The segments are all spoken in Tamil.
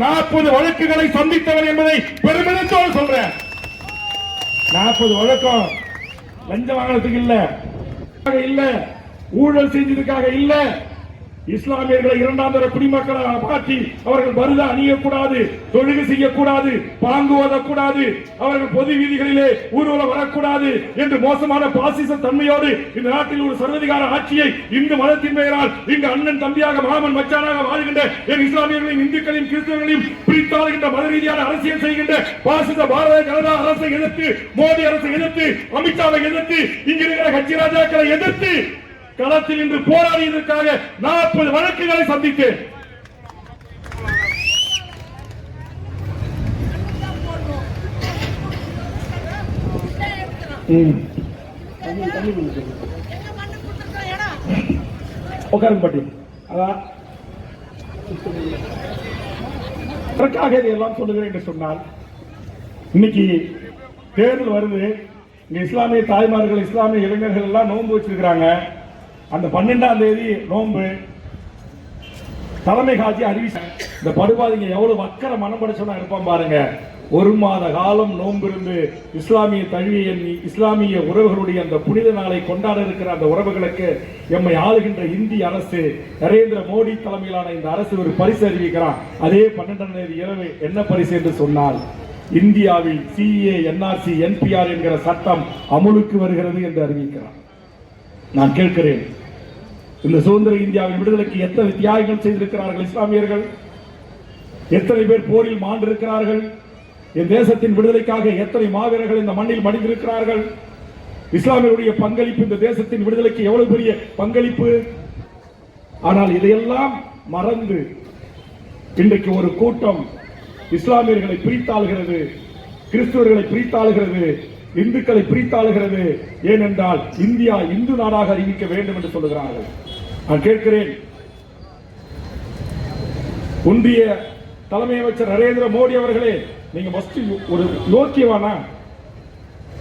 40 வழக்குகளை சந்தித்தவர் என்பதை பெருமிதத்தோடு சொல்றேன். 40 வழக்கம் லஞ்சம் வாங்கினதுக்கு இல்ல, ஊழல் செஞ்சதுக்காக இல்ல, இஸ்லாமியர்களை இரண்டாம் தர குடிமக்களாக மாற்றி அவர்கள் பருதா அணியக்கூடாது, தொழுகை செய்யக்கூடாது, பாங்கு ஓதக்கூடாது, அவர்கள் பொது வீதிகளிலே ஊர்வலம் வரக்கூடாது என்று மோசமான பாசிச தன்மையோடு இந்த நாட்டில் ஒரு சர்வதிகார ஆட்சியை இந்து மதத்தின் பெயரால் இங்கு அண்ணன் தம்பியாக மாமன் மச்சானாக வாழ்கின்ற என் இஸ்லாமியர்களையும் இந்துக்களையும் கிறிஸ்தவர்களையும் பிரித்தாளுகின்ற மத ரீதியான அரசியல் செய்கின்ற பாசிச பாரதிய ஜனதா அரசை எதிர்த்து, மோடி அரசை எதிர்த்து, அமித்ஷாவை எதிர்த்து, இங்கு இருக்கிற கட்சி ராஜாக்களை எதிர்த்து களத்தில் இன்று போராடியதற்காக 40 வழக்குகளை சந்தித்தேன். உட்காருங்க இதையெல்லாம் சொல்லுகிறேன் என்று சொன்னால், இன்னைக்கு தேர்தல் வருது. இங்க இஸ்லாமிய தாய்மார்கள், இஸ்லாமிய இளைஞர்கள் எல்லாம் நோன்பு வச்சிருக்கிறாங்க. அந்த 12ஆம் தேதி நோன்பு தலைமை காட்சி அறிவிச்சாங்க. இந்த படுபாதிங்க எவ்வளவு வக்கர மனம் படைச்சவனா இருப்பான் பாருங்க. 1 மாத காலம் நோன்பு இருந்து இஸ்லாமிய தழுவிய இஸ்லாமிய உறவுகளுடைய அந்த புனித நாளை கொண்டாட இருக்கிற அந்த உறவுகளுக்கு எம்மை ஆளுகின்ற இந்திய அரசு, நரேந்திர மோடி தலைமையிலான இந்த அரசு ஒரு பரிசு அறிவிக்கிறான். அதே 12ஆம் தேதி இரவு என்ன பரிசு என்று சொன்னால், இந்தியாவில் CA, NRC, NPR என்கிற சட்டம் அமுலுக்கு வருகிறது என்று அறிவிக்கிறான். நான் கேட்கிறேன், இந்த சுதந்திர இந்தியாவின் விடுதலைக்கு எத்தனை தியாகிகள் செய்திருக்கிறார்கள் இஸ்லாமியர்கள்? எத்தனை பேர் போரில் மாண்டிருக்கிறார்கள்? என் தேசத்தின் விடுதலைக்காக எத்தனை மாவீரர்கள் இந்த மண்ணில் மடிந்திருக்கிறார்கள்? இஸ்லாமியருடைய பங்களிப்பு இந்த தேசத்தின் விடுதலைக்கு எவ்வளவு பெரிய பங்களிப்பு! ஆனால் இதையெல்லாம் மறந்து இன்றைக்கு ஒரு கூட்டம் இஸ்லாமியர்களை பிரித்தாளுகிறது, கிறிஸ்துவர்களை பிரித்தாளுகிறது, இந்துக்களை பிரித்தாளுகிறது. ஏனென்றால் இந்தியா இந்து நாடாக அறிவிக்க வேண்டும் என்று சொல்லுகிறார்கள். நான் கேட்கிறேன், ஒன்றிய தலைமை அமைச்சர் நரேந்திர மோடி அவர்களே, நீங்க ஒரு யோக்கியவானா?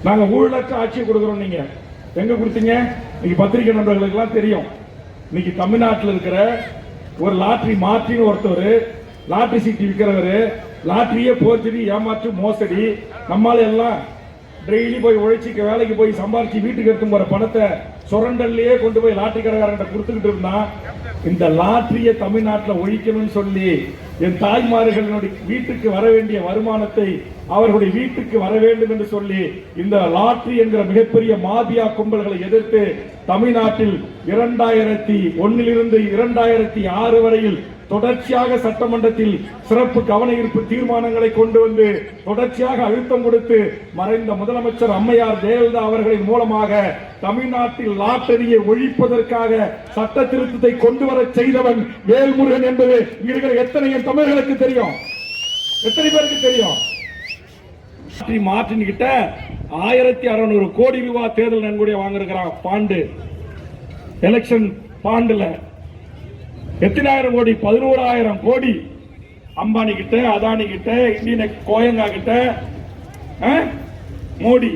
நாங்க ஊழலற்ற ஆட்சியை கொடுக்கிறோம். நீங்க எங்க கொடுத்தீங்க? இன்னைக்கு பத்திரிகை நண்பர்களுக்கு எல்லாம் தெரியும். இன்னைக்கு தமிழ்நாட்டில் இருக்கிற ஒரு லாட்டரி மாற்றின்னு ஒருத்தவர், லாட்டரி சீட்டு விற்கிறவர், லாட்டரியே போர்ச்சடி, ஏமாற்று, மோசடி, நம்மால எல்லாம் டெய்லி போய் உழைச்சிக்க வேலைக்கு போய் சம்பாரிச்சு வீட்டுக்கு எடுத்து போற பணத்தை சுரண்டல்லையே கொண்டு போய் லாட்டரி கடைக்காரங்கிட்ட கொடுத்துக்கிட்டு இருந்தா, இந்த லாட்டரியை தமிழ்நாட்டில் ஒழிக்கணும்னு சொல்லி என் தாய்மார்களுடைய வீட்டுக்கு வர வேண்டிய வருமானத்தை அவர்களுடைய வீட்டுக்கு வர வேண்டும் என்று சொல்லி இந்த லாட்டரி என்கிற மிகப்பெரிய மாபியா கும்பல்களை எதிர்த்து தமிழ்நாட்டில் 2001 2006 வரையில் தொடர்ச்சியாக சட்டமன்றத்தில் சிறப்பு கவன ஈர்ப்பு தீர்மானங்களை கொண்டு வந்து தொடர்ச்சியாக அழுத்தம் கொடுத்து மறைந்த முதலமைச்சர் அம்மையார் ஜெயலலிதா அவர்களின் மூலமாக தமிழ்நாட்டில் லாட்டரியை ஒழிப்பதற்காக சட்ட திருத்தத்தை கொண்டு வர செய்தவன் வேல்முருகன் என்பது இருக்கிற எத்தனை தமிழர்களுக்கு தெரியும்? எத்தனை பேருக்கு தெரியும்? மார்டின் கிட்ட 1600 கோடி ரூபாய் தேர்தல் நன்கொடை வாங்கிருக்கிறான். பாண்டு எலெக்ஷன் பாண்டுல எத்தனாயிரம் கோடி? 11,000 கோடி. அம்பானி கிட்ட, அதானி கிட்ட, இந்தியன் கோயங்கா கிட்ட மோடி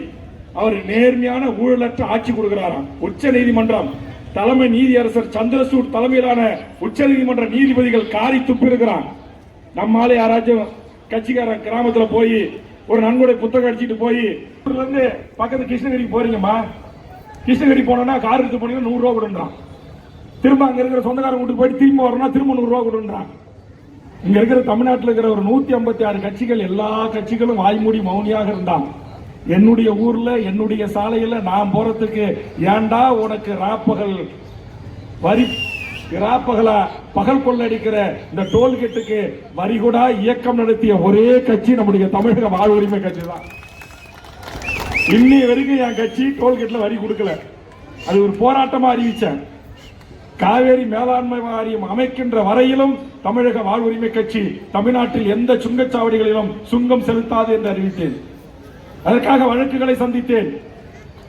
அவர் நேர்மையான ஊழலற்ற ஆட்சி கொடுக்கிறாராம். உச்ச நீதிமன்றம் தலைமை நீதியரசர் சந்திரசூட் தலைமையிலான உச்ச நீதிமன்ற நீதிபதிகள் காரி துப்பி இருக்கிறான். நம்மாலே யாராச்சும் கட்சிக்காரன் கிராமத்துல போய் ஒரு நன்கொடை புத்தகம் அடிச்சுட்டு போய் பக்கத்து கிருஷ்ணகிரிக்கு போறீங்கம்மா, கிருஷ்ணகிரி போனோம்னா கார் எடுத்து போனீங்கன்னா 100 ரூபா கொடுன்றான். திரும்ப அங்க இருக்கிற சொந்தக்காரங்க வீட்டுக்கு போயிட்டு திரும்ப வரணும், திரும்ப 100 ரூபா கொடுன்றான். இங்க இருக்கிற தமிழ்நாட்டில் இருக்கிற ஒரு 156 கட்சிகள், எல்லா கட்சிகளும் வாய்மூடி மௌனியாக இருந்தான். என்னுடைய ஊர்ல, என்னுடைய சாலையில நான் போறதுக்கு ஏண்டா உனக்கு ராப்பகல் வரி, ராப்பகலா பகல் கொள்ளடிக்கிற இந்த டோல்கேட்டுக்கு வரிகூடா இயக்கம் நடத்திய ஒரே கட்சி நம்முடைய தமிழக வாழ் உரிமை கட்சி தான். இன்னைய வரைக்கும் என் கட்சி டோல்கேட்ல வரி கொடுக்கல. அது ஒரு போராட்டமா அறிவிச்சேன். காவேரி மேலாண்மை வாரியம் அமைக்கின்ற வரையிலும் தமிழக வாழ் உரிமை கட்சி தமிழ்நாட்டில் எந்த சுங்கச்சாவடிகளிலும் சுங்கம் செலுத்தாது என்று அறிவித்தேன். அதற்காக வழக்குகளை சந்தித்தேன்.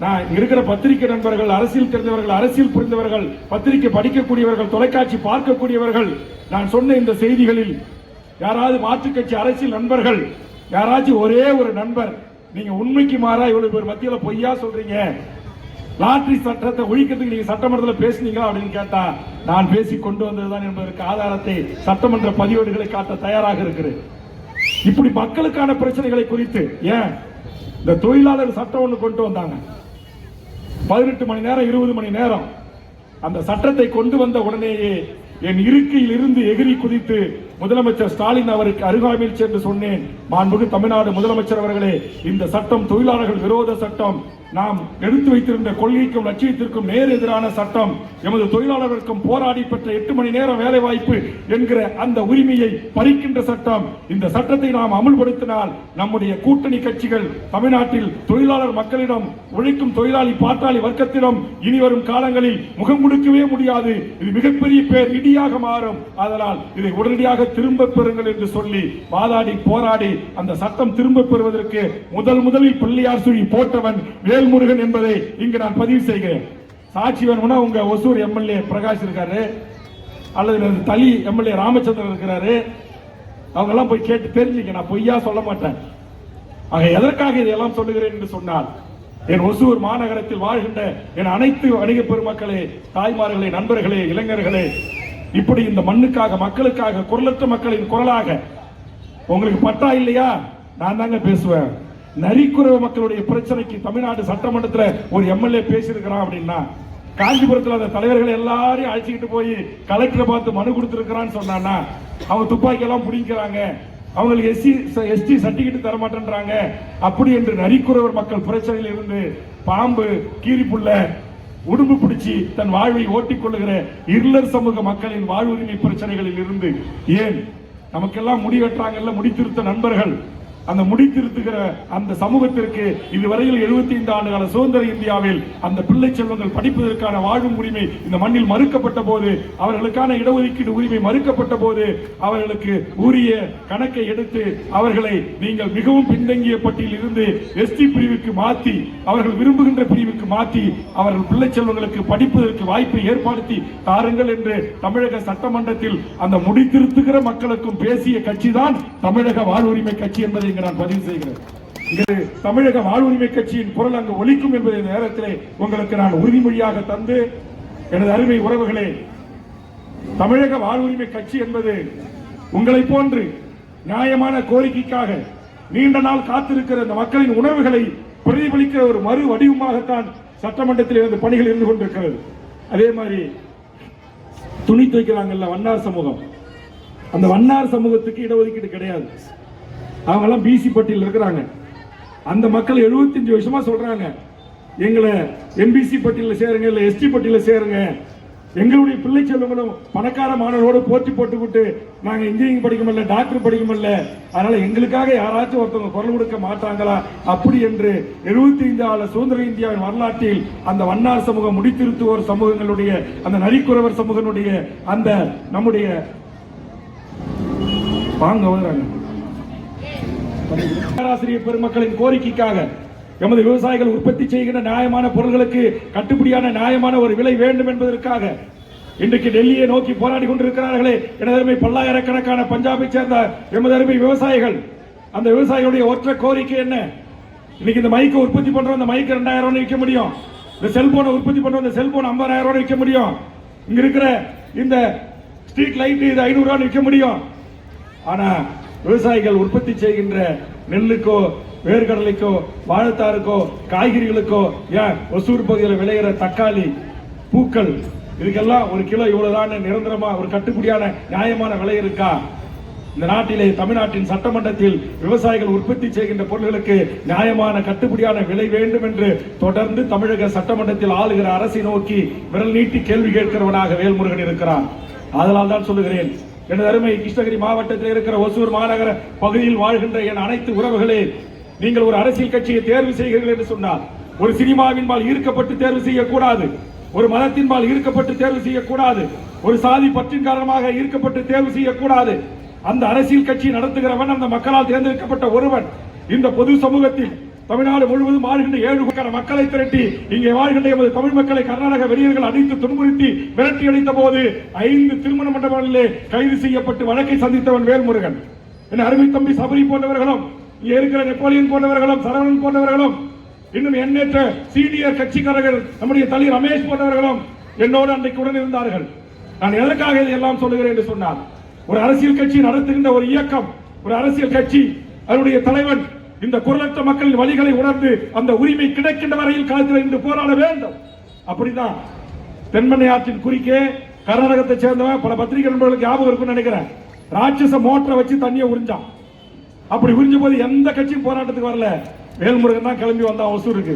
நான் இருக்கிற பத்திரிகை நண்பர்கள், அரசியல் தெரிந்தவர்கள், அரசியல் புரிந்தவர்கள், பத்திரிகை படிக்கக்கூடியவர்கள், தொலைக்காட்சி பார்க்கக்கூடியவர்கள், நான் சொன்ன இந்த செய்திகளில் யாராவது மாற்றுக் கட்சி அரசியல் நண்பர்கள், யாராச்சும் ஒரே ஒரு நண்பர், நீங்க உண்மைக்கு மாறா இவ்வளவு பேர் மத்தியில பொய்யா சொல்றீங்க, லாட்டரி சட்டத்தை ஒழிக்கிறதுக்கு நீங்க சட்டமன்றத்தில் பேசுனீங்களா அப்படின்னு கேட்டா நான் பேசி கொண்டு வந்ததுதான் என்பதற்கு ஆதாரத்தை சட்டமன்ற பதிவேடுகளை காட்ட தயாராக இருக்கிறேன். இப்படி மக்களுக்கான பிரச்சனைகளை குறித்து ஏன் இந்த தொழிலாளர் சட்டம் ஒன்று கொண்டு வந்தாங்க. 18 மணி நேரம் 20 மணி நேரம் அந்த சட்டத்தை கொண்டு வந்த உடனேயே என் இருக்கையில் இருந்து எகிரி குதித்து முதலமைச்சர் ஸ்டாலின் அவருக்கு அருகாமையில் சென்று சொன்னேன், மாண்புமிகு தமிழ்நாடு முதலமைச்சர் அவர்களே, இந்த சட்டம் தொழிலாளர்கள் விரோத சட்டம், நாம் எடுத்து வைத்திருந்த கொள்கைக்கும் லட்சியத்திற்கும் நேர் எதிரான சட்டம், எமது தொழிலாளர்களுக்கும் போராடி பெற்ற 8 மணி நேரம் வேலை வாய்ப்பு என்கிற அந்த உரிமையை பறிக்கின்ற சட்டம். இந்த சட்டத்தை நாம் அமுல்படுத்தினால் நம்முடைய கூட்டணி கட்சிகள் தமிழ்நாட்டில் தொழிலாளர் மக்களிடம், உழைக்கும் தொழிலாளி பாட்டாளி வர்க்கத்திடம் இனி வரும் காலங்களில் முகம் கொடுக்கவே முடியாது. இது மிகப்பெரிய பேர் இடியாக மாறும். அதனால் இதை உடனடியாக திரும்ப பெறுங்கள் என்று சொல்லி வாதாடி போராடி அந்த சட்டம் திரும்ப பெறுவதற்கு முதலில் பிள்ளையார் சுழி போட்டவன் வேல்முருகன் என்பதை இங்கு நான் பதிவு செய்கிறேன். சாட்சி வேணும்னா உங்க ஒசூர் எம்எல்ஏ பிரகாஷ் இருக்காரு, அல்லது தளி எம்எல்ஏ ராமச்சந்திரன் இருக்கிறாரு, அவங்க எல்லாம் போய் கேட்டு தெரிஞ்சுக்க. நான் பொய்யா சொல்ல மாட்டேன். ஆக எதற்காக இதையெல்லாம் சொல்லுகிறேன் என்று சொன்னால், என் ஒசூர் மாநகரத்தில் வாழ்கின்ற என் அனைத்து வணிக பெருமக்களே, தாய்மார்களே, நண்பர்களே, இளைஞர்களே, இப்படி இந்த மண்ணுக்காக மக்களுக்காக குரலற்ற மக்களின் குரலாக உங்களுக்கு பட்டா இல்லையா, நான் தாங்க பேசுவேன். நரிக்குறவ மக்களுடைய பிரச்சனைக்கு தமிழ்நாடு சட்டமன்றத்தில் ஒரு எம்எல்ஏ பேசியிருக்கிறான் அப்படின்னா, காஞ்சிபுரத்தில் அந்த தலைவர்கள் எல்லாரையும் அழைச்சிக்கிட்டு போய் கலெக்டரை பார்த்து மனு கொடுத்திருக்கிறான்னு சொன்னான்னா, அவங்க துப்பாக்கி எல்லாம் பிடிக்கிறாங்க, அவங்களுக்கு எஸ்டி சர்டிபிகேட் தர மாட்டேன்றாங்க. அப்படி என்று நரிக்குறவர் மக்கள் பிரச்சனையில் இருந்து பாம்பு கீரிப்புள்ள உடும்பு பிடிச்சி தன் வாழ்வை ஓட்டிக் கொள்ளுகிற இருளர் சமூக மக்களின் வாழ்வுரிமை பிரச்சனைகளில் இருந்து, ஏன் நமக்கெல்லாம் முடி வெட்டுறாங்கல்ல முடித்திருத்த நண்பர்கள், அந்த முடித்திருத்துகிற அந்த சமூகத்திற்கு இதுவரையில் 75 ஆண்டுகால சுதந்திர இந்தியாவில் அந்த பிள்ளை செல்வங்கள் படிப்பதற்கான வாழும் உரிமை இந்த மண்ணில் மறுக்கப்பட்ட போது, அவர்களுக்கான இடஒதுக்கீடு உரிமை மறுக்கப்பட்ட போது, அவர்களுக்கு உரிய கணக்கை எடுத்து அவர்களை நீங்கள் மிகவும் பின்தங்கிய பட்டியலில் இருந்து எஸ்டி பிரிவுக்கு மாற்றி, அவர்கள் விரும்புகின்ற பிரிவுக்கு மாற்றி, அவர்கள் பிள்ளை செல்வங்களுக்கு படிப்பதற்கு வாய்ப்பை ஏற்படுத்தி தாருங்கள் என்று தமிழக சட்டமன்றத்தில் அந்த முடித்திருத்துகிற மக்களுக்கும் பேசிய கட்சி தான் தமிழக வாழ்வுரிமை கட்சி என்பதை நான் பதிவு செய்கிறேன். தமிழக வாழ்வுரிமை கட்சியின் குரல் அங்கு ஒலிக்கும் என்பதை நேரத்தில் உங்களுக்கு நான் உறுதிமொழியாக தந்து, எனது அருமை உறவுகளே, தமிழக வாழ்வுரிமை கட்சி என்பது உங்களை போன்று நியாயமான கோரிக்கைக்காக நீண்ட நாள் காத்திருக்கிற இந்த மக்களின் உணர்வுகளை பிரதிபலிக்கிற ஒரு மறு வடிவமாகத்தான் சட்டமன்றத்தில் இருந்து பணிகள் இருந்து கொண்டிருக்கிறது. அதே மாதிரி துணி துவைக்கிறாங்கல்ல வண்ணார் சமூகம், அந்த வண்ணார் சமூகத்துக்கு இடஒதுக்கீடு கிடையாது. அவங்க எல்லாம் பிசி பட்டியல் இருக்கிறாங்க. அந்த மக்கள் 75 வருஷமா சொல்றாங்க, எங்களை எம்பிசி பட்டியல சேருங்க, இல்ல எஸ்டி பட்டியல சேருங்க, எங்களுடைய பிள்ளை செல்வங்களும் பணக்கார மாணவரோடு போட்டி போட்டுக்கிட்டு நாங்க இன்ஜினியரிங் படிக்க முடியல, டாக்டர் படிக்க முடியல, அதனால எங்களுக்காக யாராச்சும் ஒருத்தவங்க குரல் கொடுக்க மாட்டாங்களா அப்படி என்று 75 ஆண்டு சுதந்திர இந்தியாவின் வரலாற்றில் அந்த வண்ணார் சமூகம், முடித்திருத்துவோர் சமூகங்களுடைய, அந்த நரிக்குறவர் சமூகனுடைய, அந்த நம்முடைய வாங்க வருகிறாங்க பேராசிரியர் பெருமக்களின் கோரிக்கைக்காக எமது விவசாயிகள் உற்பத்தி செய்கின்ற நியாயமான பொருட்களுக்கு கட்டுப்படியான நியாயமான ஒரு விலை வேண்டும் என்பதற்காக இன்றைக்கு டெல்லியை நோக்கி போராடி கொண்டிருக்கிறார்களே எனது அருமை பல்லாயிரக்கணக்கான பஞ்சாபை சேர்ந்த எமது அருமை விவசாயிகள். அந்த விவசாயிகளுடைய ஒற்றை கோரிக்கை என்ன? இன்னைக்கு இந்த மைக்கை உற்பத்தி பண்றோம், இந்த மைக்கு 2000 விற்க முடியும். இந்த செல்போனை உற்பத்தி பண்றோம், இந்த செல்போன் 50,000 விற்க முடியும். இங்க இருக்கிற இந்த ஸ்ட்ரீட் லைட் இது 500 விற்க முடியும். ஆனா விவசாயிகள் உற்பத்தி செய்கின்ற நெல்லுக்கோ, வேர்க்கடலைக்கோ, வாழைத்தாருக்கோ, காய்கறிகளுக்கோ, ஏன் ஒசூர் பகுதியில் விளைகிற தக்காளி, பூக்கள், இதுக்கெல்லாம் ஒரு கிலோ இவ்வளவுதான் நிரந்தரமா ஒரு கட்டுப்படியான நியாயமான விலை இருக்கா? இந்த நாட்டிலே தமிழ்நாட்டின் சட்டமன்றத்தில் விவசாயிகள் உற்பத்தி செய்கின்ற பொருட்களுக்கு நியாயமான கட்டுப்படியான விலை வேண்டும் என்று தொடர்ந்து தமிழக சட்டமன்றத்தில் ஆளுகிற அரசை நோக்கி விரல் நீட்டி கேள்வி கேட்கிறவனாக வேல்முருகன் இருக்கிறார். அதனால் தான் சொல்லுகிறேன், எனது அருமை கிருஷ்ணகிரி மாவட்டத்தில் இருக்கிற ஒசூர் மாநகர பகுதியில் வாழ்கின்ற என் அனைத்து உறவுகளே, நீங்கள் ஒரு அரசியல் கட்சியை தேர்வு செய்கிறீர்கள் என்று சொன்னால் ஒரு சினிமாவின்பால் ஈர்க்கப்பட்டு தேர்வு செய்யக்கூடாது, ஒரு மதத்தின்பால் ஈர்க்கப்பட்டு தேர்வு செய்யக்கூடாது, ஒரு சாதி பற்றின் காரணமாக ஈர்க்கப்பட்டு தேர்வு செய்யக்கூடாது. அந்த அரசியல் கட்சி நடத்துகிறவன் அந்த மக்களால் தேர்ந்தெடுக்கப்பட்ட ஒருவன். இந்த பொது சமூகத்தில் தமிழ்நாடு முழுவதும் வாழ்கின்ற 7 மக்களை திரட்டி இங்கே வாழ்கின்ற எமது தமிழ் மக்களை கர்நாடக வெறியர்கள் அடித்து துன்புறுத்தி விரட்டி அடித்த போது 5 திருமண மண்டபங்களிலே கைது செய்யப்பட்டு வழக்கை சந்தித்தவன் வேல்முருகன். என் அருமை தம்பி சபரி போன்றவர்களும், இங்கே இருக்கிற நெப்போலியன் போன்றவர்களும், சரவணன் போன்றவர்களும் இன்னும் எண்ணற்ற சீனியர் கட்சிக்காரர்கள் நம்முடைய தலைவர் ரமேஷ் போன்றவர்களும் என்னோடு அன்றைக்கு உடன் இருந்தார்கள். நான் எதற்காக இதையெல்லாம் சொல்லுகிறேன் என்று சொன்னார், ஒரு அரசியல் கட்சி நடத்துகின்ற ஒரு இயக்கம், ஒரு அரசியல் கட்சி அதனுடைய தலைவன் இந்த குரலற்ற மக்களின் வழிகளை உணர்ந்து அந்த உரிமை கிடைக்கின்ற வரையில் காலத்தில் இன்று போராட வேண்டும். அப்படிதான் தென்மனை ஆற்றின் குறுக்கே கர்நாடகத்தை சேர்ந்தவன் பல பத்திரிகை நண்பர்களுக்கு ஞாபகம் இருக்கும்னு நினைக்கிறேன், ராட்சச மோட்டரை வச்சு தண்ணியை உறிஞ்சான். அப்படி உறிஞ்ச போது எந்த கட்சியும் போராட்டத்துக்கு வரல, வேல்முருகன் தான் கிளம்பி வந்தான் ஒசூருக்கு.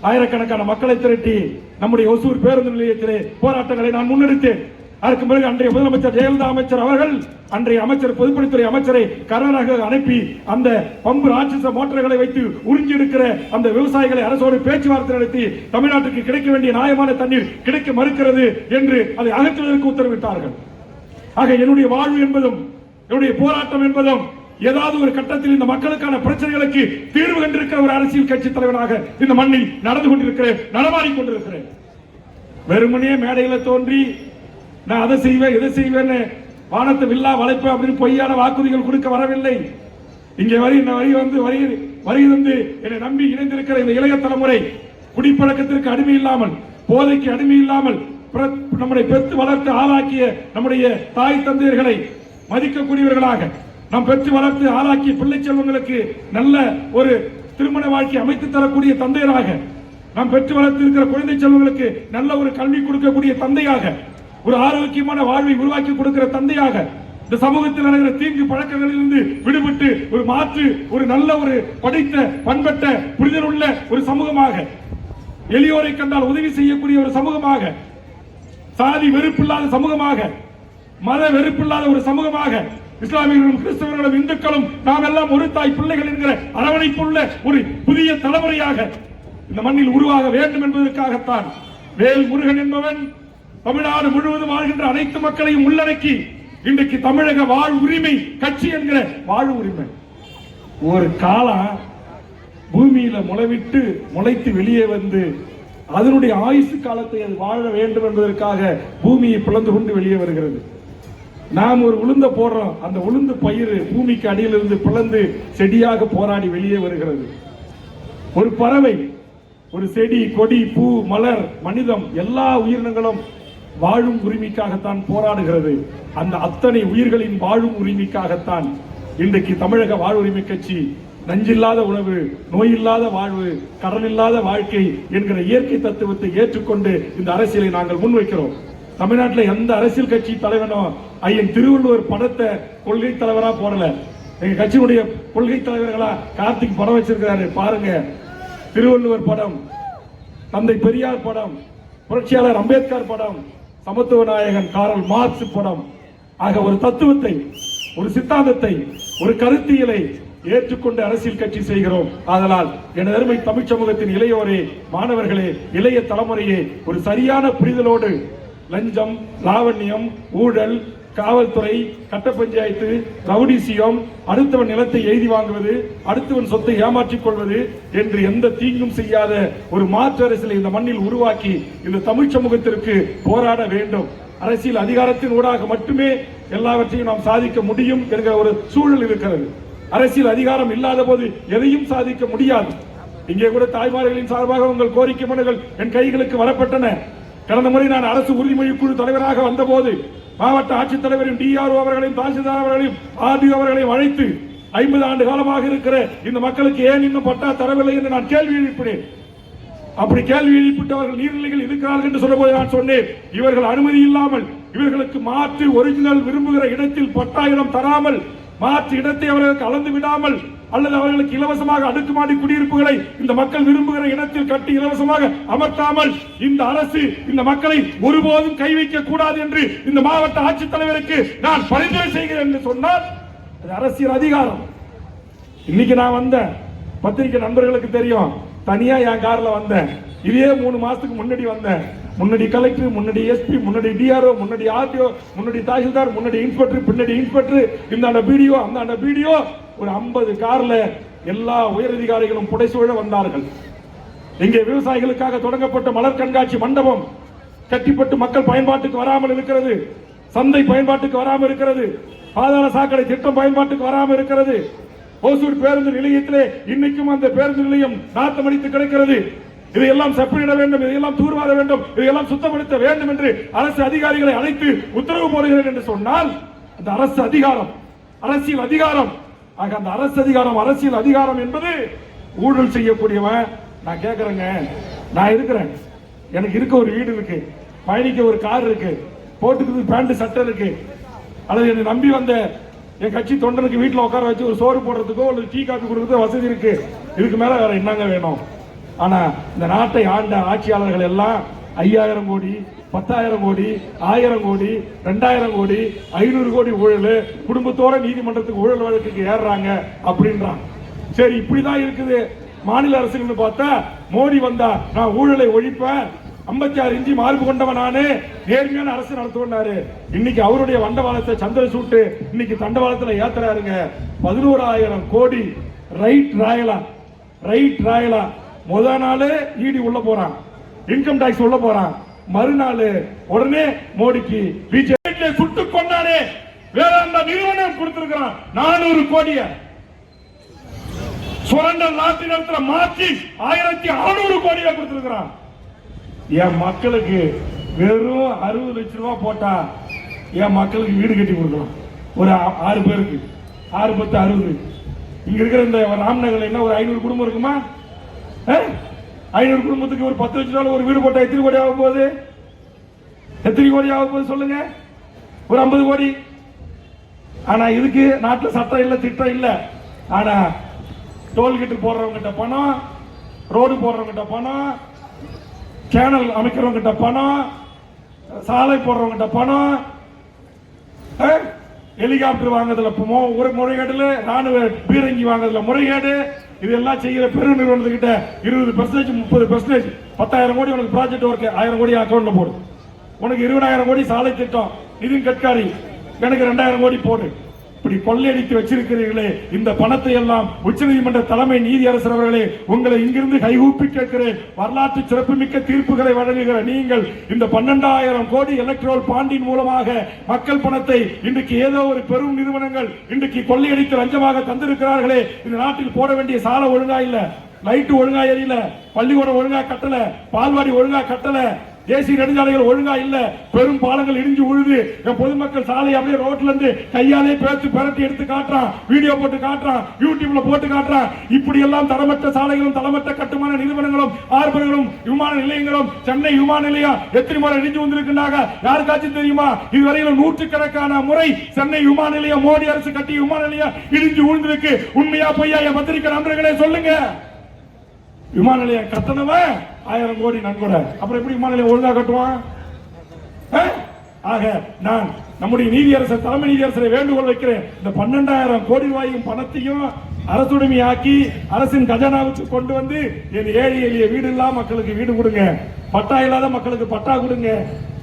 ஆயிரக்கணக்கான மக்களை திரட்டி நம்முடைய ஒசூர் பேருந்து நிலையத்திலே போராட்டங்களை நான் முன்னெடுத்தேன். அதற்கு பிறகு அன்றைய முதலமைச்சர் ஜெயலலிதா அமைச்சர் அவர்கள் அன்றைய அமைச்சர் பொதுப்பணித்துறை அமைச்சரை கர்நாடக அனுப்பி அந்த பம்பு ராட்சச மோட்டார்களை வைத்து உறிஞ்சி எடுக்கிற அந்த விவசாயிகளை அரசோடு பேச்சுவார்த்தை நடத்தி தமிழ்நாட்டுக்கு கிடைக்க வேண்டிய நியாயமான தண்ணீர் கிடைக்க மறுக்கிறது என்று அதை அகற்றுவதற்கு உத்தரவிட்டார்கள். ஆக என்னுடைய வாழ்வு என்பதும் என்னுடைய போராட்டம் என்பதும் ஏதாவது ஒரு கட்டத்தில் இந்த மக்களுக்கான பிரச்சனைகளுக்கு தீர்வு கண்டிருக்கிற ஒரு அரசியல் கட்சி தலைவனாக இந்த மண்ணில் நடந்து கொண்டிருக்கிறேன், நடமாடிக் கொண்டிருக்கிறேன். வெறுமனே மேடையில தோன்றி நான் அதை செய்வேன் இதை செய்வேன்னு வானத்தை வில்லா வளைப்பேன் அப்படின்னு பொய்யான வாக்குறுதிகள் கொடுக்க வரவில்லை. இங்கே வரி வந்து என்னை நம்பி இணைந்திருக்கிற இந்த இளைய தலைமுறை குடிப்பழக்கத்திற்கு அடிமை இல்லாமல், போதைக்கு அடிமை இல்லாமல் நம்முடைய பெற்று வளர்த்து ஆளாக்கிய நம்முடைய தாய் தந்தையர்களை மதிக்கக்கூடியவர்களாக, நாம் பெற்று வளர்த்து ஆளாக்கிய பிள்ளை செல்வங்களுக்கு நல்ல ஒரு திருமண வாழ்க்கை அமைத்து தரக்கூடிய தந்தையராக, நாம் பெற்று வளர்த்து இருக்கிற குழந்தை செல்வங்களுக்கு நல்ல ஒரு கல்வி கொடுக்கக்கூடிய தந்தையாக, ஒரு ஆரோக்கியமான வாழ்வை உருவாக்கி கொடுக்கிற தந்தையாக, இந்த சமூகத்தில் நடக்கிற தீங்கு பழக்கங்களில் இருந்து விடுபட்டு ஒரு மாற்று ஒரு நல்ல ஒரு படித்த பண்பட்ட புரிதல் உள்ள ஒரு சமூகமாக, எளியோரை கண்டால் உதவி செய்யக்கூடிய ஒரு சமூகமாக, சாதி வெறுப்பில்லாத சமூகமாக, மத வெறுப்பில்லாத ஒரு சமூகமாக, இஸ்லாமியர்களும் கிறிஸ்தவர்களும் இந்துக்களும் நாம் எல்லாம் ஒரு தாய் பிள்ளைகள் என்கிற அரவணைப்புள்ள ஒரு புதிய தலைமுறையாக இந்த மண்ணில் உருவாக வேண்டும் என்பதற்காகத்தான் வேல் முருகன் என்பவன் தமிழ்நாடு முழுவதும் வாழ்கின்ற அனைத்து மக்களையும் உள்ளடக்கி இன்றைக்கு தமிழக வாழ் உரிமை கட்சி என்கிற வாழ் உரிமை ஒரு காலம் பூமியில முளைவிட்டு முளைத்து வெளியே வந்து அதனுடைய ஆயுசு காலத்தை அது வாழ வேண்டும் என்பதற்காக பூமியை பிளந்து கொண்டு வெளியே வருகிறது. நாம் ஒரு உளுந்த போடுறோம், அந்த உளுந்து பயிர் பூமிக்கு அடியிலிருந்து பிளந்து செடியாக போராடி வெளியே வருகிறது. ஒரு பறவை, ஒரு செடி, கொடி, பூ, மலர், மனிதம், எல்லா உயிரினங்களும் வாழும் உரிமைக்காகத்தான் போராடுகிறது. அந்த அத்தனை உயிர்களின் வாழும் உரிமைக்காகத்தான் இன்றைக்கு தமிழக வாழ்வுரிமை கட்சி நஞ்சில்லாத உணவு, நோயில்லாத வாழ்வு, கடன் இல்லாத வாழ்க்கை என்கிற இயற்கை தத்துவத்தை ஏற்றுக்கொண்டு இந்த அரசியலை நாங்கள் முன்வைக்கிறோம். தமிழ்நாட்டில் எந்த அரசியல் கட்சி தலைவனும் ஐயன் திருவள்ளுவர் படத்தை கொள்கை தலைவரா போடல. எங்க கட்சியினுடைய கொள்கை தலைவர்களா கார்த்திக் படம் வச்சிருக்கிறாரு, பாருங்க. திருவள்ளுவர் படம், தந்தை பெரியார் படம், புரட்சியாளர் அம்பேத்கர் படம், சமத்துவ நாயகன் காரல் மார்க்ஸ் படம். ஆக ஒரு தத்துவத்தை, ஒரு சித்தாந்தத்தை, ஒரு கருத்தியலை ஏற்றுக்கொண்டு அரசியல் கட்சி செய்கிறோம். ஆதலால் எனது அருமை தமிழ் சமூகத்தின் இளையோரே, மாணவர்களே, இளைய தலைமுறையே, ஒரு சரியான புரிதலோடு லஞ்சம், லாவண்யம், ஊழல், காவல்துறை, கட்ட பஞ்சாயத்து, ரவுடிசியம், அடுத்தவன் நிலத்தை எழுதி வாங்குவது, அடுத்தவன் சொத்தை ஏமாற்றிக் கொள்வது என்று எந்த தீங்கும் செய்யாத ஒரு மாற்று அரசியலை இந்த மண்ணில் உருவாக்கி இந்த தமிழ் சமூகத்திற்கு போராட வேண்டும். அரசியல் அதிகாரத்தின் ஊடாக மட்டுமே எல்லாவற்றையும் நாம் சாதிக்க முடியும் என்கிற ஒரு சூழல் இருக்கிறது. அரசியல் அதிகாரம் இல்லாத போது எதையும் சாதிக்க முடியாது. இங்கே கூட தாய்மார்களின் சார்பாக உங்கள் கோரிக்கை மனுகள் என் கைகளுக்கு வரப்பட்டன. கடந்த முறை நான் அரசு உறுதிமொழி குழு தலைவராக வந்தபோது மாவட்ட ஆட்சித்தலைவரின் டிஆர்ஓ அவர்களையும், தாசில்தார் அவர்களையும், ஆர்டிஓ அவர்களையும் அழைத்து 50 ஆண்டு காலமாக இருக்கிற இந்த மக்களுக்கு ஏன் இன்னும் பட்டா தரவில்லை என்று நான் கேள்வி எழுப்பினேன். அப்படி கேள்வி எழுப்பிட்டவர்கள் நீர்நிலைகள் இருக்கிறார்கள் என்று சொன்னபோது நான் சொன்னேன், இவர்கள் அனுமதி இல்லாமல் இவர்களுக்கு மாற்று ஒரிஜினல் விரும்புகிற இடத்தில் பட்டா இடம் தராமல், மாற்று இடத்தை அவர்களுக்கு அளந்து விடாமல், அல்லது அவர்களுக்கு இலவசமாக அடுக்குமாடி குடியிருப்புகளை இந்த மக்கள் விரும்புகிற இடத்தில் கட்டி இலவசமாக அமர்த்தாமல் இந்த அரசு இந்த மக்களை ஒருபோதும் கை வைக்க கூடாது என்று இந்த மாவட்ட ஆட்சித்தலைவருக்கு நான் பரிந்துரை செய்கிறேன் என்று சொன்னால் அது அரசியல் அதிகாரம். இன்னைக்கு நான் வந்தேன், பத்திரிகை நண்பர்களுக்கு தெரியும், தனியா என் கார்ல வந்தேன். இதே 3 மாசத்துக்கு முன்னாடி வந்தேன். முன்னாடி கலெக்டர், முன்னாடி எஸ்பி, முன்னாடி டிஆர்ஓ, முன்னாடி ஆர்டிஓ, முன்னாடி தாசில்தார், முன்னாடி இன்ஸ்பெக்டர், பின்னாடி இன்ஸ்பெக்டர், இந்த பிடிஓ, அந்த பிடிஓ, ஒரு 50 கார்ல எல்லா உயரதிகாரிகளும் புடைசூழ வந்தார்கள். இங்கே விவசாயிகளுக்காக தொடங்கப்பட்ட மலர் கண்காட்சி மண்டபம் கட்டிப்பட்டு மக்கள் பயன்பாட்டுக்கு வராமல் இருக்கிறது. சந்தை பயன்பாட்டுக்கு வராமல் இருக்கிறது. பாதாள சாக்கடை திட்டம் பயன்பாட்டுக்கு வராமல் இருக்கிறது. ஓசூர் பேருந்து நிலையத்திலே இன்னைக்கும் அந்த பேருந்து நிலையம் நாத்தமடித்து கிடக்கிறது. இதையெல்லாம் செப்பனிட வேண்டும், இதையெல்லாம் தூர்வார வேண்டும், இதையெல்லாம் சுத்தப்படுத்த வேண்டும் என்று அரசு அதிகாரிகளை அழைத்து உத்தரவு போடுகிறேன் என்று சொன்னால் அந்த அரசு அதிகாரம் அரசியல் அதிகாரம். ஆக அந்த அரசு அதிகாரம் அரசியல் அதிகாரம் என்பது ஊழல் செய்யக்கூடியவன். நான் கேட்கிறேங்க, நான் இருக்கிறேன், எனக்கு இருக்க ஒரு வீடு இருக்கு, பயணிக்க ஒரு கார் இருக்கு, போட்டுக்கிறது பேண்ட் சட்டை இருக்கு, அல்லது என்னை நம்பி வந்த என் கட்சி தொண்டனுக்கு வீட்டில் உட்கார வச்சு ஒரு சோறு போடுறதுக்கோ ஒரு டீ காப்பி கொடுக்கறதுக்கோ வசதி இருக்கு. இதுக்கு மேல வேற என்னங்க வேணும்? ஆனா இந்த நாட்டை ஆண்ட ஆட்சியாளர்கள் எல்லாம் 5000 கோடி 10,000 கோடி 1000 கோடி 2000 கோடி 500 கோடி ஊழல், குடும்பத்தோட நீதிமன்றத்துக்கு ஊழல் வழக்குக்கு ஏறுறாங்க அப்படின்றான். சரி, இப்படிதான் இருக்குது மாநில அரசுன்னு பார்த்தா, மோடி வந்தா நான் ஊழலை ஒழிப்பேன், 56 இன்ச்சு மார்பு கொண்டவன் நானே, நேர்மையான அரசு நடத்துவாரு. இன்னைக்கு அவருடைய வண்டவாளத்தை சந்திரசூட்டு இன்னைக்கு தண்டவாளத்துல ஏத்துறாருங்க. 11,000 கோடி ரைட் ராயலா முதல் நாள் ஈடி உள்ள போறான், இன்கம் டாக்ஸ் உள்ள போறான், மறுநாள் உடனே மோடிக்கு பிஜேபி சுட்டு கொண்டானே வேதாந்தா நிறுவனம் கொடுத்திருக்கிறான் 400 கோடிய சுரண்டல் நாட்டு நேரத்துல மாற்றி 1600 கோடியா கொடுத்திருக்கிறான். என் மக்களுக்கு வெறும் 60 லட்சம் ரூபாய் போட்டா என் மக்களுக்கு வீடு கட்டி கொடுக்கலாம். ஒரு 6 பேருக்கு 6 10 60. இங்க இருக்கிற இந்த ராம்நகர்ல என்ன ஒரு 500 குடும்பம் இருக்குமா? 500 குடும்பத்துக்கு ஒரு 10 லட்சம் ரூபாய் ஒரு வீடு போட்டா எத்தனை கோடி ஆக போகுது? எத்தனை கோடி ஆக போகுது சொல்லுங்க? ஒரு 50 கோடி. ஆனா இதுக்கு நாட்டுல சட்டம் இல்ல, திட்டம் இல்ல. ஆனா டோல்கேட் போடுறவங்க பணம், ரோடு போடுறவங்க பணம், சேனல் அமைக்கிறவங்க பணம், சாலை போடுறவங்க பணம், ஹெலிகாப்டர் வாங்குறதுல ஒரு முறைகேடுல, ராணுவ பீரங்கி வாங்குறதுல முறைகேடு, இதெல்லாம் செய்கிற பெரு நிறுவனத்துக்கிட்ட 20% 30%, 10,000 கோடி உனக்கு ப்ராஜெக்ட் ஒர்க் 1000 கோடி அக்கௌண்ட்ல போடு, உனக்கு 20,000 கோடி சாலை திட்டம், நிதின் கட்காரி எனக்கு 2000 கோடி போடு. இப்படி கொள்ளையடித்து வச்சிருக்கிறீர்களே, இந்த பணத்தை எல்லாம் உச்சநீதிமன்ற தலைமை நீதியரசர் அவர்களே, உங்களை இங்கிருந்து கைகூப்பி கேட்கிறேன். வரலாற்று சிறப்புமிக்க தீர்ப்புகளை வழங்குகிற நீங்கள் இந்த 12,000 கோடி எலக்ட்ரோல் பாண்டின் மூலமாக மக்கள் பணத்தை இன்றைக்கு ஏதோ ஒரு பெரும் நிறுவனங்கள் இன்றைக்கு கொள்ளையடித்து லஞ்சமாக தந்திருக்கிறார்களே. இந்த நாட்டில் போட வேண்டிய சாலை ஒழுங்கா இல்ல, லைட் ஒழுங்கா எரியல, பள்ளிக்கூடம் ஒழுங்கா கட்டல, பால்வாடி ஒழுங்கா கட்டல, தேசிய நெடுஞ்சாலைகள் ஒழுங்கா இல்ல, பெரும் பாலங்கள் இடிஞ்சு உழுது, பொதுமக்கள் சாலை அப்படியே ரோட்ல இருந்து கையாலே பேத்து பரட்டி எடுத்து காட்டுறான், வீடியோ போட்டு காட்டுறான், யூடியூப்ல போட்டு காட்டுறான். இப்படி எல்லாம் தரமற்ற சாலைகளும் தரமற்ற கட்டுமான நிறுவனங்களும் ஆர்பர்களும் விமான நிலையங்களும், சென்னை விமான நிலையம் எத்தனை முறை இடிஞ்சு வந்திருக்கிறாங்க யாருக்காச்சும் தெரியுமா? இதுவரையிலும் நூற்றுக்கணக்கான முறை சென்னை விமான நிலையம், மோடி அரசு கட்டிய விமான நிலையம் இடிஞ்சு விழுந்திருக்கு. உண்மையா பொய்யா? என் பத்திரிகை நண்பர்களே சொல்லுங்க. விமான நிலையம் கட்டணவன் 1000 கோடி நன்கொடை, அப்புறம் எப்படி விமான நிலையம் ஒழுங்கா கட்டுவான்? ஆக நான் நம்முடைய நீதியரசர் தலைமை நீதியரசரை வேண்டுகோள் வைக்கிறேன். இந்த 12,000 கோடி ரூபாயும் பணத்தையும் அரசுடைமையாக்கி அரசின் கஜானாவுக்கு கொண்டு வந்து என் ஏழை எளிய வீடு இல்லாத மக்களுக்கு வீடு கொடுங்க, பட்டா இல்லாத மக்களுக்கு பட்டா கொடுங்க,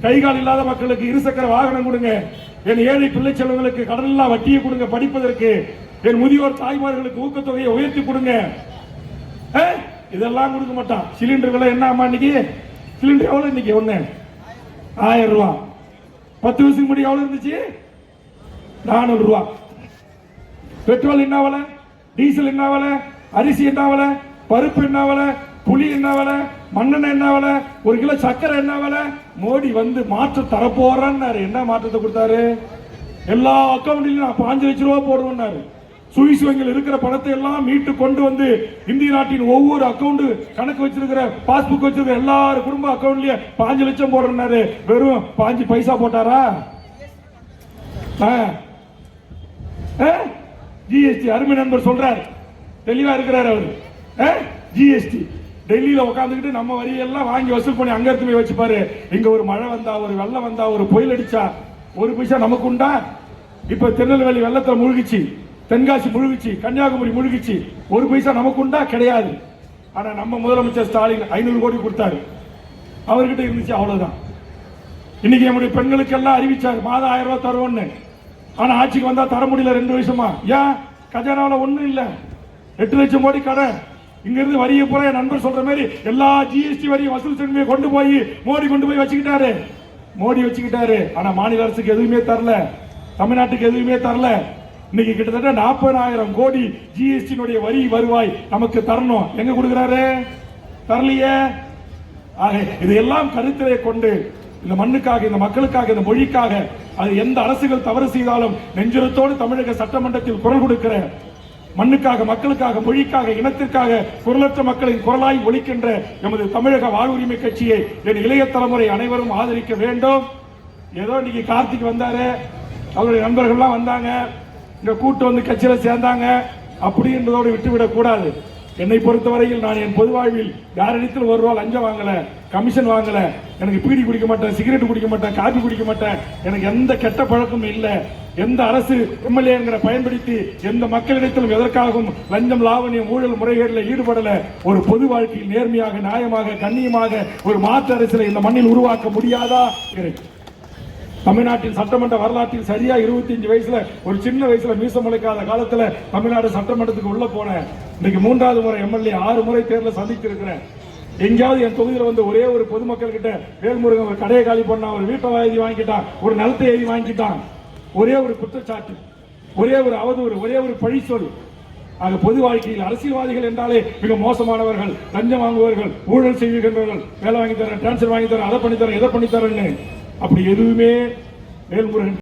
கைகால் இல்லாத மக்களுக்கு இருசக்கர வாகனம் கொடுங்க, என் ஏழை பிள்ளை செல்வங்களுக்கு கடன் இல்லா வட்டியை கொடுங்க படிப்பதற்கு, என் முதியோர் தாய்மார்களுக்கு ஊக்கத்தொகையை உயர்த்தி கொடுங்க. இதெல்லாம் கொடுக்க மாட்டான். சிலிண்டர் விலை என்ன ஆமா? இன்னைக்கு சிலிண்டர் எவ்வளவு? இன்னைக்கு ஒண்ணு 1000 ரூபாய். 10 வருஷத்துக்கு முன்னாடி எவ்வளவு இருந்துச்சு? 400 ரூபாய். பெட்ரோல் என்ன விலை? டீசல் என்ன விலை? அரிசி என்ன விலை? பருப்பு என்ன விலை? புளி என்ன விலை? மண்ணெண்ணெய் என்ன விலை? 1 கிலோ சக்கரை என்ன விலை? மோடி வந்து மாற்றம் தரப்போறான்னு என்ன மாற்றத்தை கொடுத்தாரு? எல்லா அக்கௌண்ட்லயும் நான் 5 லட்சம் ரூபாய் போடுவேன்னாரு. சுவிஸ் வங்கியில் இருக்கிற பணத்தை எல்லாம் மீட்டு கொண்டு வந்து இந்திய நாட்டின் ஒவ்வொரு அக்கௌண்ட் கணக்கு வச்சிருக்கிற பாஸ்புக் வச்சிருக்கிற எல்லாரும் குடும்ப அக்கௌண்ட்லயே 5 லட்சம் போடுறாரு. வெறும் 5 பைசா போட்டாரா? ஜிஎஸ்டி அருமை நண்பர் சொல்றாரு, தெளிவா இருக்கிறார் அவரு. ஜிஎஸ்டி டெல்லியில உட்காந்துக்கிட்டு நம்ம வரியெல்லாம் வாங்கி வசூல் பண்ணி அங்க எடுத்து போய் வச்சுப்பாரு. இங்க ஒரு மழை வந்தா, ஒரு வெள்ளம் வந்தா, ஒரு புயல் அடிச்சா 1 பைசா நமக்கு உண்டா? இப்ப திருநெல்வேலி வெள்ளத்துல முழுகிச்சு, தென்காசி முழுகிச்சு, கன்னியாகுமரி முழுகிச்சு, 1 பைசா நமக்கு உண்டா? கிடையாது. ஆனா நம்ம முதலமைச்சர் ஸ்டாலின் 500 கோடி கொடுத்தாரு, அவர்கிட்ட இருந்துச்சு அவ்வளவுதான். இன்னைக்கு நம்முடைய பெண்களுக்கு எல்லாம் அறிவிச்சாரு மாதம் 1000 ரூபாய் தருவோம்னு. ஆனா ஆட்சிக்கு வந்தா தர முடியல 2 வருஷமா. ஏன்? கஜானாவில் ஒண்ணும் இல்ல, 8 லட்சம் கோடி கடன். இங்க இருந்து வரியை போற என் நண்பர் சொல்ற மாதிரி எல்லா ஜிஎஸ்டி வரியும் வசூல் செய்ய கொண்டு போய் மோடி கொண்டு போய் வச்சுக்கிட்டாரு. மோடி வச்சுக்கிட்டாரு. ஆனா மாநில அரசுக்கு எதுவுமே தரல, தமிழ்நாட்டுக்கு எதுவுமே தரல. இன்னைக்கு கிட்டத்தட்ட 40,000 கோடி ஜிஎஸ்டி வரி வருவாய் நமக்கு தரணும். எங்க கொடுக்கிறாரு? தரலையே. இதையெல்லாம் கருத்திலே கொண்டு இந்த மண்ணுக்காக, இந்த மக்களுக்காக, இந்த மொழிக்காக அது எந்த அரசுகள் தவறு செய்தாலும் நெஞ்சுரத்தோடு தமிழக சட்டமன்றத்தில் குரல் கொடுக்கிற, மண்ணுக்காக, மக்களுக்காக, மொழிக்காக, இனத்திற்காக குரலற்ற மக்களின் குரலாய் ஒலிக்கின்ற எமது தமிழக வாழ்வுரிமை கட்சியை என் இளைய தலைமுறை அனைவரும் ஆதரிக்க வேண்டும். ஏதோ இன்னைக்கு கார்த்திக் வந்தாரு, அவருடைய நண்பர்கள்லாம் வந்தாங்க, இந்த கூட்டு வந்து கட்சியில சேர்ந்தாங்க அப்படின்றதோடு விட்டுவிடக் கூடாது. என்னை பொறுத்தவரையில் நான் என் பொது வாழ்வில் யாரிடத்தில் ஒரு ரூபா லஞ்சம் வாங்கல, கமிஷன் வாங்கல, எனக்கு பீடி குடிக்க மாட்டேன், சிகரெட் குடிக்க மாட்டேன், காபி குடிக்க மாட்டேன், எனக்கு எந்த கெட்ட பழக்கமும் இல்லை. எந்த அரசு எம்எல்ஏங்கிற பயன்படுத்தி எந்த மக்களிடத்திலும் எதற்காகவும் லஞ்சம், லாவணியம், ஊழல் முறைகேட்டில் ஈடுபடல. ஒரு பொது வாழ்க்கையில் நேர்மையாக, நியாயமாக, கண்ணியமாக ஒரு மாற்று அரசியலை இந்த மண்ணில் உருவாக்க முடியாதா? தமிழ்நாட்டின் சட்டமன்ற வரலாற்றில் சரியா 25 வயசுல ஒரு சின்ன வயசுல மீச முளைக்காத காலத்துல தமிழ்நாடு சட்டமன்றத்துக்கு உள்ள போனேன். இன்னைக்கு 3வது முறை எம்எல்ஏ, 6 முறை தேர்தல் சந்தித்திருக்கிறேன். எங்கேயாவது என் தொகுதியில் வந்து ஒரே ஒரு பொதுமக்கள் கிட்ட வேல்முருகன் ஒரு கடையை காலி பண்ணா, ஒரு வீட்டை எழுதி வாங்கிட்டான், ஒரு நிலத்தை எழுதி வாங்கிட்டான், ஒரே ஒரு குற்றச்சாட்டு, ஒரே ஒரு அவதூறு, ஒரே ஒரு பழி சொல். ஆக பொது வாழ்க்கையில் அரசியல்வாதிகள் என்றாலே மிக மோசமானவர்கள், லஞ்சம் வாங்குவவர்கள், ஊழல் செய்கின்றவர்கள், வேலை வாங்கி தரேன், டிரான்ஸ்பர் வாங்கி தரேன், அதை பண்ணி தரேன், எதை பண்ணி தரேன்னு. அப்படி எதுவுமே வேல்முருகன்